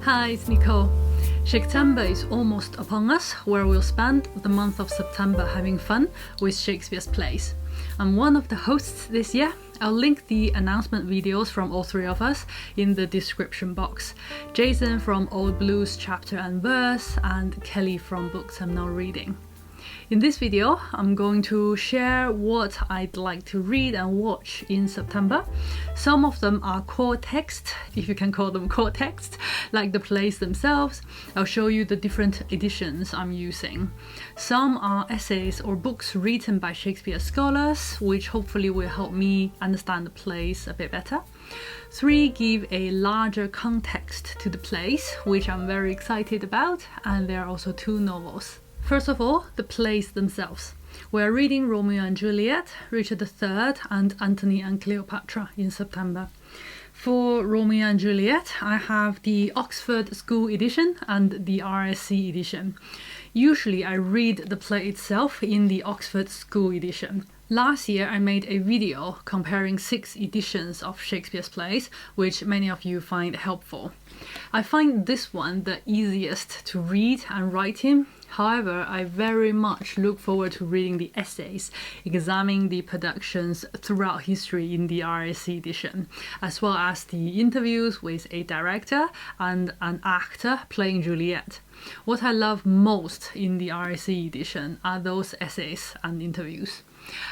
Hi, it's Nicole. Shaketember is almost upon us, where we'll spend the month of September having fun with Shakespeare's plays. I'm one of the hosts this year. I'll link the announcement videos from all three of us in the description box. Jason from Old Blues Chapter and Verse, and Kelly from Books I'm Now Reading. In this video, I'm going to share what I'd like to read and watch in September. Some of them are core text, if you can call them core text, like the plays themselves. I'll show you the different editions I'm using. Some are essays or books written by Shakespeare scholars, which hopefully will help me understand the plays a bit better. 3 give a larger context to the plays, which I'm very excited about, and there are also 2 novels. First of all, the plays themselves. We're reading Romeo and Juliet, Richard III, and Antony and Cleopatra in September. For Romeo and Juliet, I have the Oxford School edition and the RSC edition. Usually I read the play itself in the Oxford School edition. Last year I made a video comparing 6 editions of Shakespeare's plays, which many of you find helpful. I find this one the easiest to read and write in. However, I very much look forward to reading the essays, examining the productions throughout history in the RSC edition, as well as the interviews with a director and an actor playing Juliet. What I love most in the RSC edition are those essays and interviews.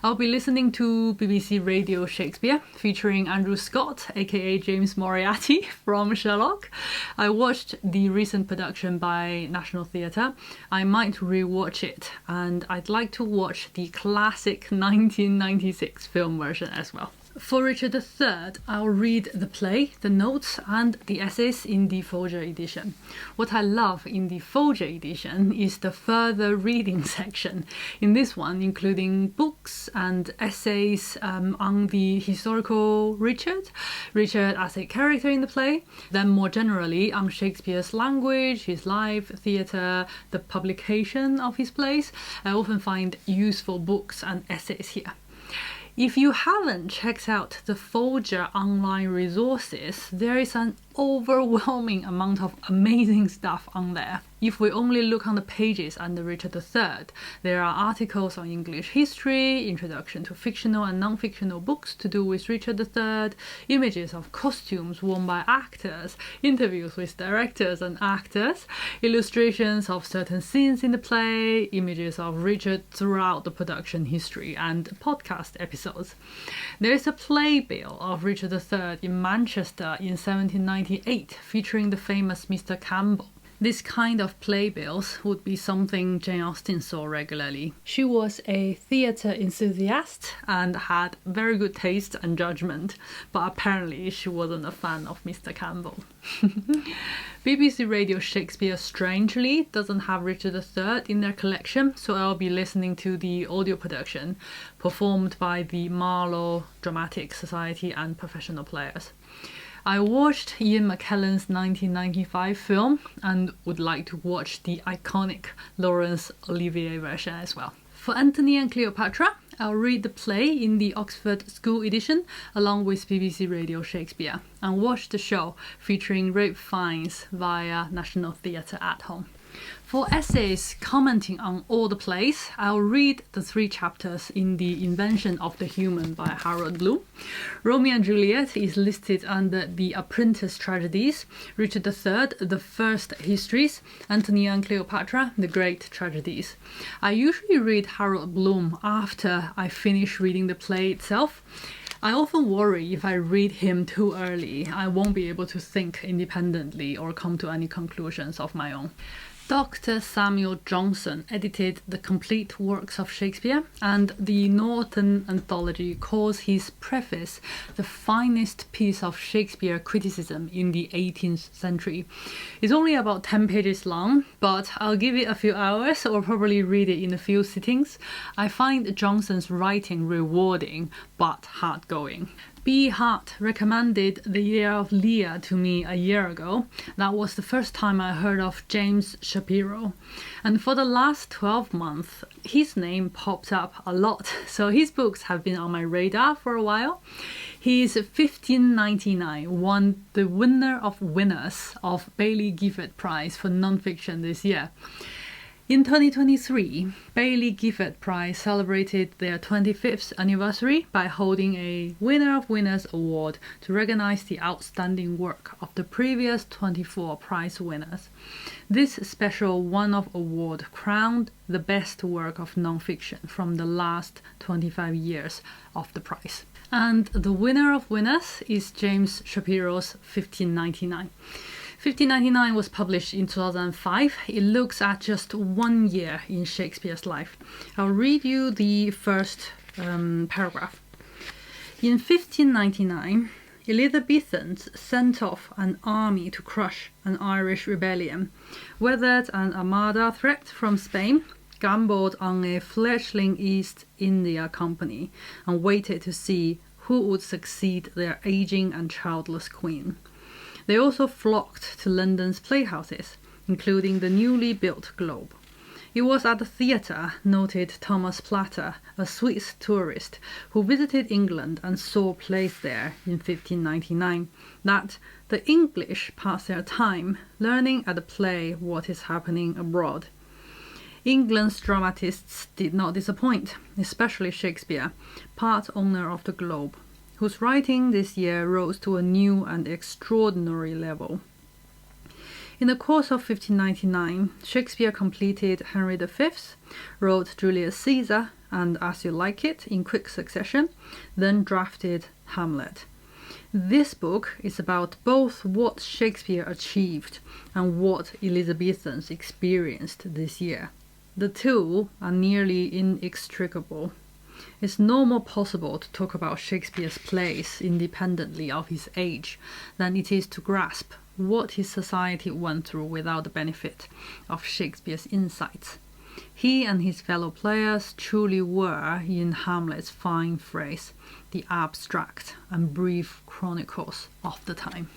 I'll be listening to BBC Radio Shakespeare featuring Andrew Scott, aka James Moriarty from Sherlock. I watched the recent production by National Theatre. I might rewatch it, and I'd like to watch the classic 1996 film version as well. For Richard III, I'll read the play, the notes, and the essays in the Folger edition. What I love in the Folger edition is the further reading section. In this one, including books and essays on the historical Richard as a character in the play, then more generally on Shakespeare's language, his life, theatre, the publication of his plays. I often find useful books and essays here. If you haven't checked out the Folger online resources, there is an overwhelming amount of amazing stuff on there. If we only look on the pages under Richard III, there are articles on English history, introduction to fictional and non-fictional books to do with Richard III, images of costumes worn by actors, interviews with directors and actors, illustrations of certain scenes in the play, images of Richard throughout the production history, and podcast episodes. There is a playbill of Richard III in Manchester in 1798 featuring the famous Mr. Campbell. This kind of playbills would be something Jane Austen saw regularly. She was a theatre enthusiast and had very good taste and judgment, but apparently she wasn't a fan of Mr. Campbell. BBC Radio Shakespeare, strangely, doesn't have Richard III in their collection, so I'll be listening to the audio production performed by the Marlow Dramatic Society and professional players. I watched Ian McKellen's 1995 film and would like to watch the iconic Laurence Olivier version as well. For Antony and Cleopatra, I'll read the play in the Oxford School edition along with BBC Radio Shakespeare and watch the show featuring Ralph Fiennes via National Theatre at Home. For essays commenting on all the plays, I'll read the 3 chapters in The Invention of the Human by Harold Bloom. Romeo and Juliet is listed under the Apprentice Tragedies, Richard III, the First Histories, Antony and Cleopatra, the Great Tragedies. I usually read Harold Bloom after I finish reading the play itself. I often worry if I read him too early, I won't be able to think independently or come to any conclusions of my own. Dr. Samuel Johnson edited the complete works of Shakespeare, and the Norton Anthology calls his preface the finest piece of Shakespeare criticism in the 18th century. It's only about 10 pages long, but I'll give it a few hours or probably read it in a few sittings. I find Johnson's writing rewarding but hard-going. B. Hart recommended The Year of Lear to me a year ago. That was the first time I heard of James Shapiro. And for the last 12 months, his name popped up a lot, so his books have been on my radar for a while. His 1599 won the winner of winners of Baillie Gifford Prize for nonfiction this year. In 2023, Baillie Gifford Prize celebrated their 25th anniversary by holding a Winner of Winners award to recognize the outstanding work of the previous 24 prize winners. This special one-off award crowned the best work of nonfiction from the last 25 years of the prize. And the winner of winners is James Shapiro's 1599. 1599 was published in 2005. It looks at just 1 year in Shakespeare's life. I'll read you the first paragraph. In 1599, Elizabethans sent off an army to crush an Irish rebellion, weathered an armada threat from Spain, gambled on a fledgling East India Company, and waited to see who would succeed their aging and childless queen. They also flocked to London's playhouses, including the newly built Globe. It was at the theatre, noted Thomas Platter, a Swiss tourist who visited England and saw plays there in 1599, that the English passed their time learning at the play what is happening abroad. England's dramatists did not disappoint, especially Shakespeare, part owner of the Globe, whose writing this year rose to a new and extraordinary level. In the course of 1599, Shakespeare completed Henry V, wrote Julius Caesar and As You Like It in quick succession, then drafted Hamlet. This book is about both what Shakespeare achieved and what Elizabethans experienced this year. The two are nearly inextricable. It's no more possible to talk about Shakespeare's plays independently of his age than it is to grasp what his society went through without the benefit of Shakespeare's insights. He and his fellow players truly were, in Hamlet's fine phrase, the abstract and brief chronicles of the time.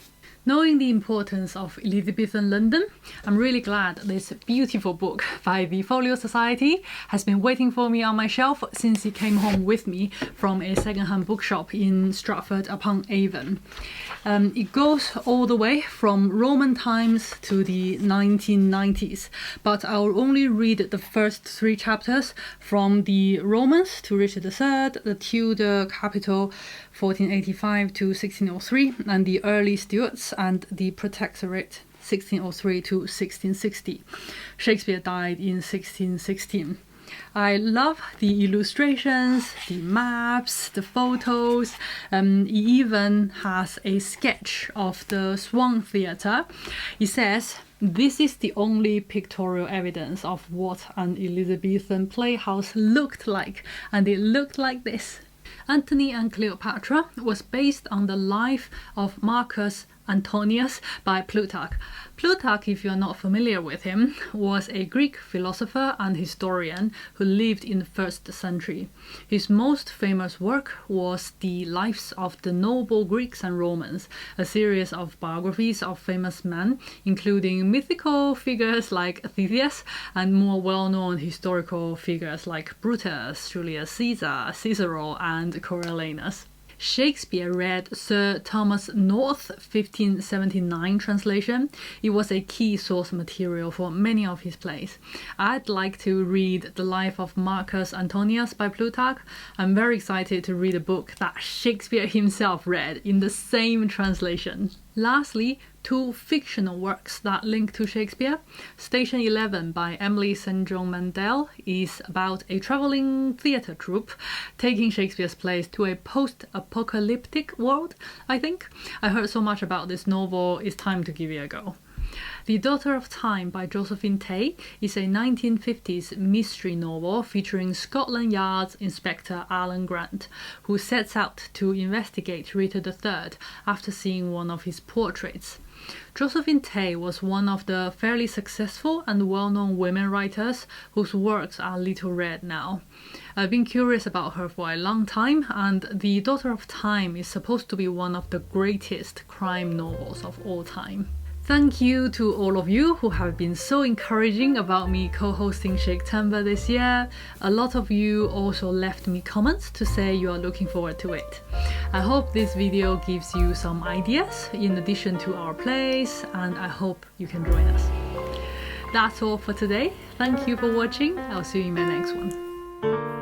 Knowing the importance of Elizabethan London, I'm really glad this beautiful book by the Folio Society has been waiting for me on my shelf since it came home with me from a second-hand bookshop in Stratford-upon-Avon. It goes all the way from Roman times to the 1990s, but I'll only read the first 3 chapters from the Romans to Richard III, the Tudor capital 1485 to 1603, and the early Stuarts and the Protectorate 1603 to 1660. Shakespeare died in 1616. I love the illustrations, the maps, the photos. It even has a sketch of the Swan Theatre. It says, "This is the only pictorial evidence of what an Elizabethan playhouse looked like, and it looked like this." Antony and Cleopatra was based on the life of Marcus Antonius by Plutarch. Plutarch, if you're not familiar with him, was a Greek philosopher and historian who lived in the 1st century. His most famous work was The Lives of the Noble Greeks and Romans, a series of biographies of famous men, including mythical figures like Theseus and more well-known historical figures like Brutus, Julius Caesar, Cicero, and Coriolanus. Shakespeare read Sir Thomas North's 1579 translation. It was a key source material for many of his plays. I'd like to read The Life of Marcus Antonius by Plutarch. I'm very excited to read a book that Shakespeare himself read in the same translation. Lastly, 2 fictional works that link to Shakespeare. Station 11 by Emily St. John Mandel is about a travelling theatre troupe taking Shakespeare's plays to a post-apocalyptic world, I think. I heard so much about this novel, it's time to give it a go. The Daughter of Time by Josephine Tay is a 1950s mystery novel featuring Scotland Yard's Inspector Alan Grant, who sets out to investigate Richard III after seeing one of his portraits. Josephine Tey was one of the fairly successful and well-known women writers whose works are little read now. I've been curious about her for a long time, and The Daughter of Time is supposed to be one of the greatest crime novels of all time. Thank you to all of you who have been so encouraging about me co-hosting Shaketember this year. A lot of you also left me comments to say you are looking forward to it. I hope this video gives you some ideas in addition to our plays, and I hope you can join us. That's all for today. Thank you for watching. I'll see you in my next one.